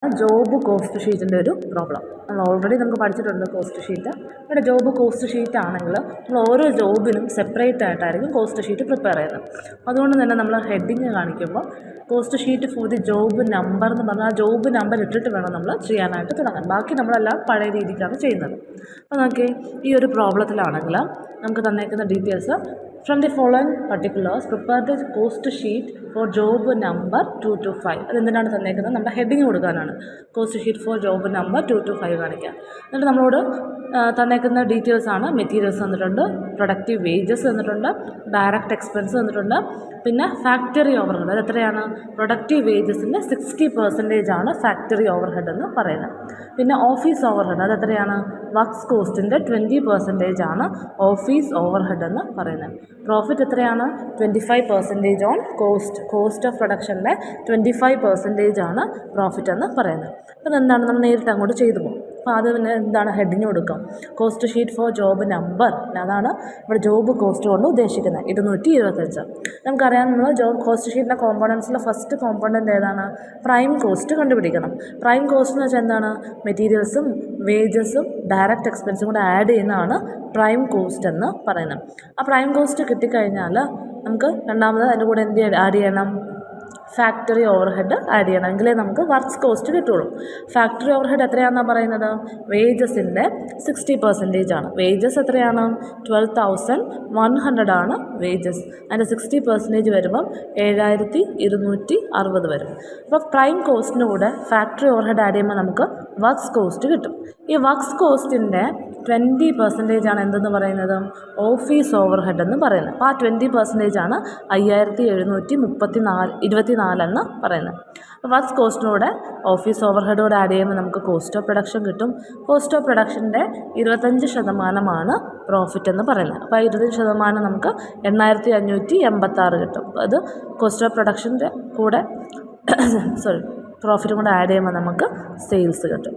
Job cost ഷീറ്റിൻ്റെ ഒരു problem. നമ്മൾ ഓൾറെഡി നമുക്ക് പഠിച്ചിട്ടുണ്ട് കോസ്റ്റ് ഷീറ്റ്. ഇവിടെ ജോബ് കോസ്റ്റ് ഷീറ്റ് ആണെങ്കിൽ നമ്മൾ ഓരോ ജോബിനും സെപ്പറേറ്റ് ആയിട്ടായിരിക്കും കോസ്റ്റ് ഷീറ്റ് പ്രിപ്പയർ ചെയ്യുന്നത്. അതുകൊണ്ട് തന്നെ നമ്മൾ ഹെഡിങ് കാണിക്കുമ്പോൾ cost sheet for the job number എന്ന് പറഞ്ഞാൽ ആ ജോബ് നമ്പർ ഇട്ടിട്ട് വേണം നമ്മൾ ചെയ്യാനായിട്ട് തുടങ്ങാൻ. ബാക്കി നമ്മളെല്ലാം പഴയ രീതിക്കാണ് ചെയ്യുന്നത്. അപ്പോൾ നോക്കി ഈ ഒരു പ്രോബ്ലത്തിലാണെങ്കിൽ നമുക്ക് തന്നേക്കുന്ന details from the following particulars prepare the cost sheet for job number 2 to 5. അതെന്തിനാണ് തന്നേക്കുന്നത്? നമ്മുടെ ഹെഡിങ് കൊടുക്കാനാണ്. Cost sheet for job number 2 to 5 കാണിക്കുക. എന്നിട്ട് നമ്മളോട് തന്നേക്കുന്ന ഡീറ്റെയിൽസാണ്. മെറ്റീരിയൽസ് തന്നിട്ടുണ്ട്, പ്രൊഡക്റ്റീവ് വേജസ് തന്നിട്ടുണ്ട്, ഡയറക്റ്റ് എക്സ്പെൻസ് തന്നിട്ടുണ്ട്, പിന്നെ ഫാക്ടറി ഓവർ ഹെഡ്. അത് എത്രയാണ്? പ്രൊഡക്റ്റീവ് വേജസിൻ്റെ 60% ആണ് ഫാക്ടറി ഓവർ ഹെഡ് എന്ന് പറയുന്നത്. പിന്നെ ഓഫീസ് ഓവർ ഹെഡ് അത് എത്രയാണ്? വർക്ക്സ് കോസ്റ്റിൻ്റെ 20% ആണ് ഓഫീസ് ഓവർ ഹെഡ് എന്ന് പറയുന്നത്. പ്രോഫിറ്റ് എത്രയാണ്? 25% ഓൺ കോസ്റ്റ് ഓഫ് പ്രൊഡക്ഷൻ്റെ 25% ആണ് പ്രോഫിറ്റ് എന്ന് പറയുന്നത്. അപ്പോൾ എന്താണ് നമ്മൾ നേരിട്ട് അങ്ങോട്ട് ചെയ്തു പോകും. അപ്പോൾ അത് പിന്നെ എന്താണ് ഹെഡിങ് കൊടുക്കാം? Cost sheet for job number, അതാണ് ഇവിടെ ജോബ് കോസ്റ്റ് കൊണ്ട് ഉദ്ദേശിക്കുന്നത് 225. നമുക്കറിയാം നമ്മൾ കോസ്റ്റ് ഷീറ്റിൻ്റെ കോമ്പോണൻസിലെ ഫസ്റ്റ് കോമ്പോണൻറ്റ് ഏതാണ്? പ്രൈം കോസ്റ്റ് കണ്ടുപിടിക്കണം. പ്രൈം കോസ്റ്റ് എന്ന് വെച്ചാൽ എന്താണ്? മെറ്റീരിയൽസും വേജസും ഡയറക്റ്റ് എക്സ്പെൻസും കൂടെ ആഡ് ചെയ്യുന്നതാണ് പ്രൈം കോസ്റ്റ് എന്ന് പറയുന്നത്. ആ പ്രൈം കോസ്റ്റ് കിട്ടിക്കഴിഞ്ഞാൽ നമുക്ക് രണ്ടാമത് അതിൻ്റെ കൂടെ എന്ത് ആഡ് ചെയ്യണം? ഫാക്ടറി ഓവർ ഹെഡ് ആഡ് ചെയ്യണം. എങ്കിലേ നമുക്ക് വർക്ക്സ് കോസ്റ്റ് കിട്ടുള്ളൂ. ഫാക്ടറി ഓവർ ഹെഡ് എത്രയാണെന്നാണ് പറയുന്നത്? വേജസിൻ്റെ 60% ആണ്. വേജസ് എത്രയാണ്? 12,100 ആണ് വേജസ്. അതിൻ്റെ 60% വരുമ്പം 7,260 വരും. അപ്പോൾ പ്രൈം കോസ്റ്റിന് കൂടെ ഫാക്ടറി ഓവർ ഹെഡ് ആഡ് ചെയ്യുമ്പോൾ നമുക്ക് വർക്ക്സ് കോസ്റ്റ് കിട്ടും. ഈ വർക്ക്സ് കോസ്റ്റിൻ്റെ 20% ആണ് എന്തെന്ന് പറയുന്നത്? ഓഫീസ് ഓവർ ഹെഡ് എന്ന് പറയുന്നത്. അപ്പോൾ ആ 20% ആണ് 5,724 എന്ന് പറയുന്നത്. അപ്പോൾ വർക്ക്സ് കോസ്റ്റിനൂടെ ഓഫീസ് ഓവർ ഹെഡ് കൂടെ ആഡ് ചെയ്യുമ്പോൾ നമുക്ക് കോസ്റ്റ് ഓഫ് പ്രൊഡക്ഷൻ കിട്ടും. കോസ്റ്റ് ഓഫ് പ്രൊഡക്ഷൻ്റെ 25% പ്രോഫിറ്റ് എന്ന് പറയുന്നത്. അപ്പോൾ 25% നമുക്ക് 8,586 കിട്ടും. അത് കോസ്റ്റ് ഓഫ് പ്രൊഡക്ഷൻ്റെ കൂടെ പ്രോഫിറ്റും കൂടെ ആഡ് ചെയ്യുമ്പോൾ നമുക്ക് സെയിൽസ് കിട്ടും.